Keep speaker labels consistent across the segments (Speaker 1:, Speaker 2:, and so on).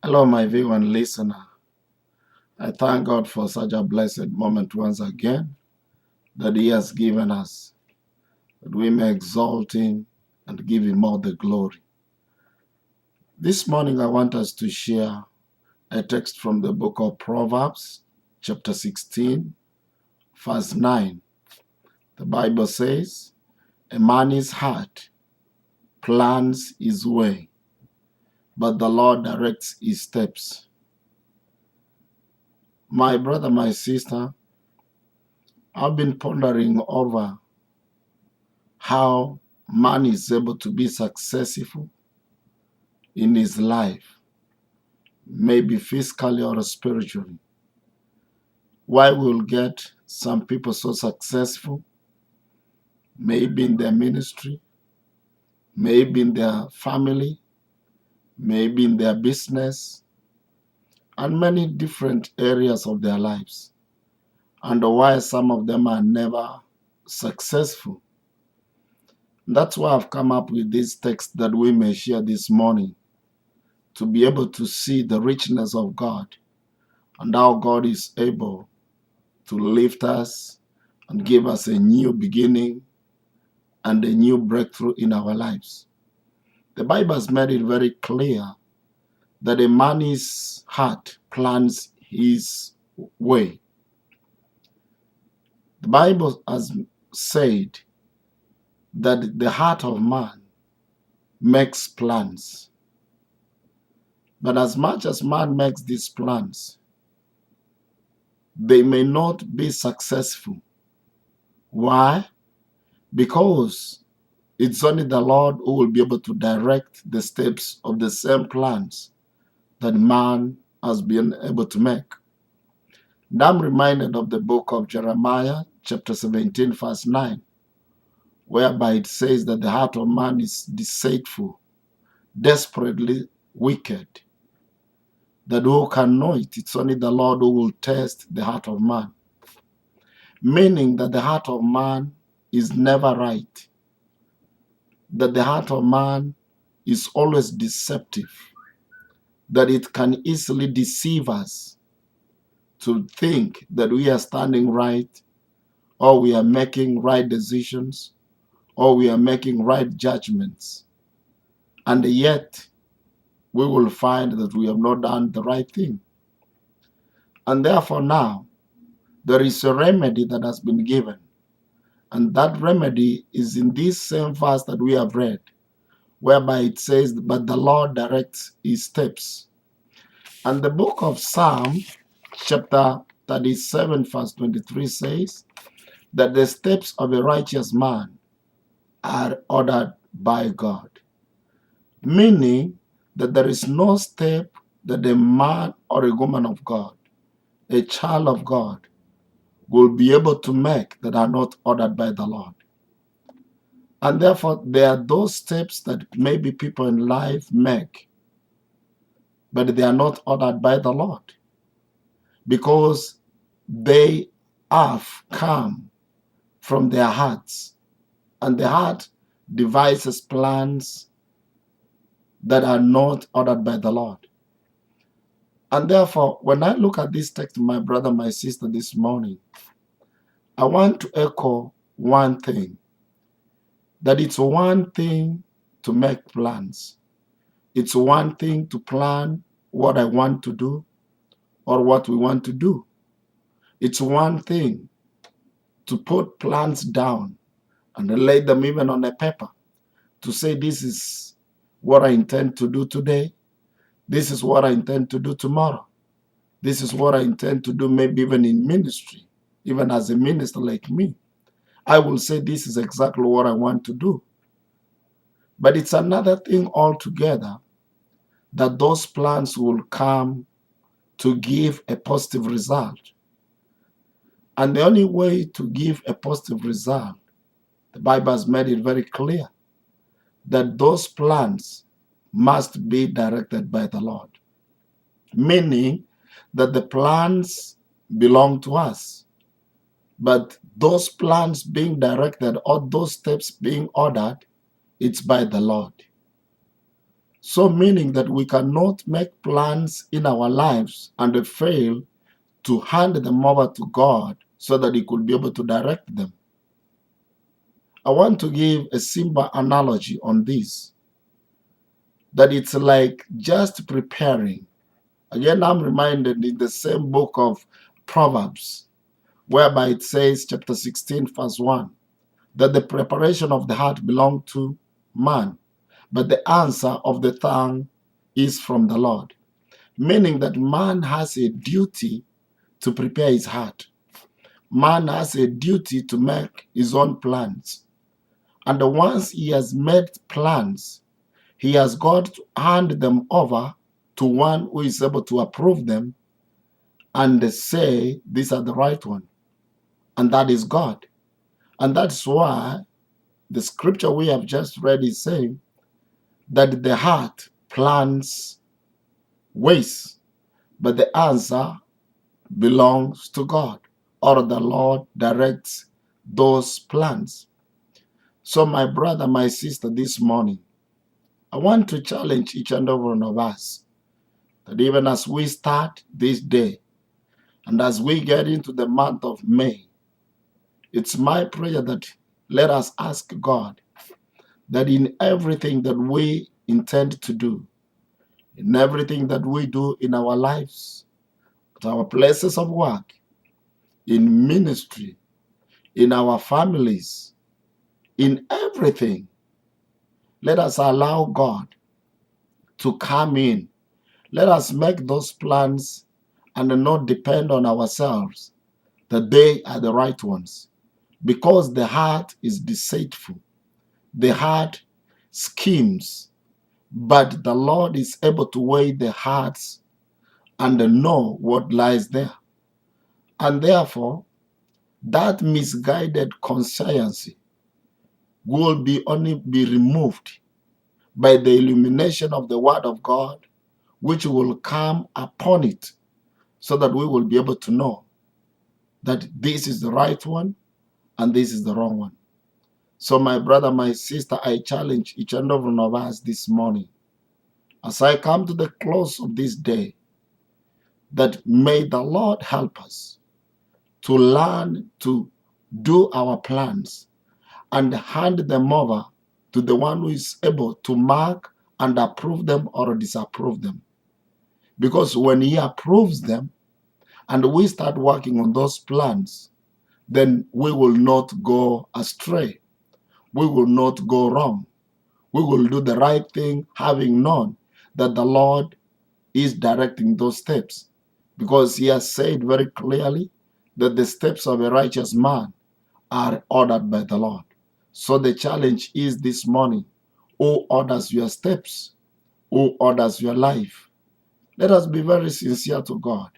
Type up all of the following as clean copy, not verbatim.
Speaker 1: Hello, my viewer and listener. I thank God for such a blessed moment once again that He has given us, that we may exalt Him and give Him all the glory. This morning, I want us to share a text from the book of Proverbs, chapter 16, verse 9. The Bible says, "A man's heart plans his way, but the Lord directs his steps." My brother, my sister, I've been pondering over how man is able to be successful in his life, maybe physically or spiritually. Why we'll get some people so successful, maybe in their ministry, maybe in their family, maybe in their business, and many different areas of their lives, and why some of them are never successful. That's why I've come up with this text that we may share this morning, to be able to see the richness of God and how God is able to lift us and give us a new beginning and a new breakthrough in our lives. The Bible has made it very clear that a man's heart plans his way. The Bible has said that the heart of man makes plans. But as much as man makes these plans, they may not be successful. Why? Because it's only the Lord who will be able to direct the steps of the same plans that man has been able to make. And I'm reminded of the book of Jeremiah, chapter 17, verse 9, whereby it says that the heart of man is deceitful, desperately wicked, that who can know it? It's only the Lord who will test the heart of man. Meaning that the heart of man is never right, that the heart of man is always deceptive, that it can easily deceive us to think that we are standing right, or we are making right decisions, or we are making right judgments. And yet, we will find that we have not done the right thing. And therefore now, there is a remedy that has been given. And that remedy is in this same verse that we have read, whereby it says, "But the Lord directs his steps." And the book of Psalm, chapter 37, verse 23 says that the steps of a righteous man are ordered by God. Meaning that there is no step that a man or a woman of God, a child of God, will be able to make that are not ordered by the Lord. And therefore, there are those steps that maybe people in life make, but they are not ordered by the Lord, because they have come from their hearts, and the heart devises plans that are not ordered by the Lord. And therefore, when I look at this text, my brother, my sister, this morning, I want to echo one thing, that it's one thing to make plans. It's one thing to plan what I want to do or what we want to do. It's one thing to put plans down and lay them even on a paper, to say, this is what I intend to do today. This is what I intend to do tomorrow. This is what I intend to do, maybe even in ministry, even as a minister like me. I will say this is exactly what I want to do. But it's another thing altogether that those plans will come to give a positive result. And the only way to give a positive result, the Bible has made it very clear, that those plans must be directed by the Lord. Meaning that the plans belong to us, but those plans being directed or those steps being ordered, it's by the Lord. So meaning that we cannot make plans in our lives and fail to hand them over to God so that He could be able to direct them. I want to give a simple analogy on this, that it's like just preparing. Again, I'm reminded in the same book of Proverbs, whereby it says, chapter 16, verse 1, that the preparation of the heart belongs to man, but the answer of the tongue is from the Lord. Meaning that man has a duty to prepare his heart. Man has a duty to make his own plans. And once he has made plans, he has got to hand them over to one who is able to approve them and say, these are the right one. And that is God. And that's why the scripture we have just read is saying that the heart plans ways, but the answer belongs to God, or the Lord directs those plans. So my brother, my sister, this morning, I want to challenge each and every one of us that even as we start this day and as we get into the month of May, it's my prayer that let us ask God that in everything that we intend to do, in everything that we do in our lives, at our places of work, in ministry, in our families, in everything, let us allow God to come in. Let us make those plans and not depend on ourselves that they are the right ones. Because the heart is deceitful. The heart schemes. But the Lord is able to weigh the hearts and know what lies there. And therefore, that misguided conscience will only be removed by the illumination of the Word of God, which will come upon it, so that we will be able to know that this is the right one and this is the wrong one. So my brother, my sister, I challenge each and every one of us this morning, as I come to the close of this day, that may the Lord help us to learn to do our plans and hand them over to the one who is able to mark and approve them or disapprove them. Because when He approves them and we start working on those plans, then we will not go astray. We will not go wrong. We will do the right thing, having known that the Lord is directing those steps. Because He has said very clearly that the steps of a righteous man are ordered by the Lord. So the challenge is this morning, who orders your steps? Who orders your life? Let us be very sincere to God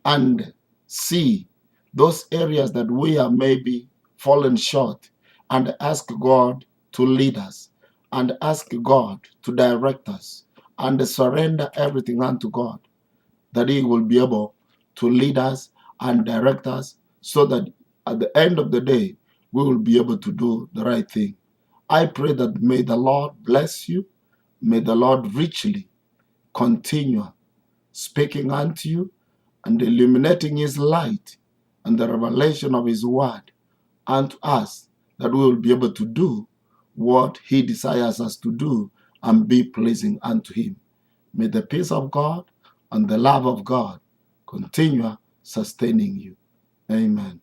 Speaker 1: and see those areas that we are maybe fallen short and ask God to lead us and ask God to direct us and surrender everything unto God, that He will be able to lead us and direct us so that at the end of the day, we will be able to do the right thing. I pray that may the Lord bless you. May the Lord richly continue speaking unto you and illuminating His light and the revelation of His word unto us, that we will be able to do what He desires us to do and be pleasing unto Him. May the peace of God and the love of God continue sustaining you. Amen.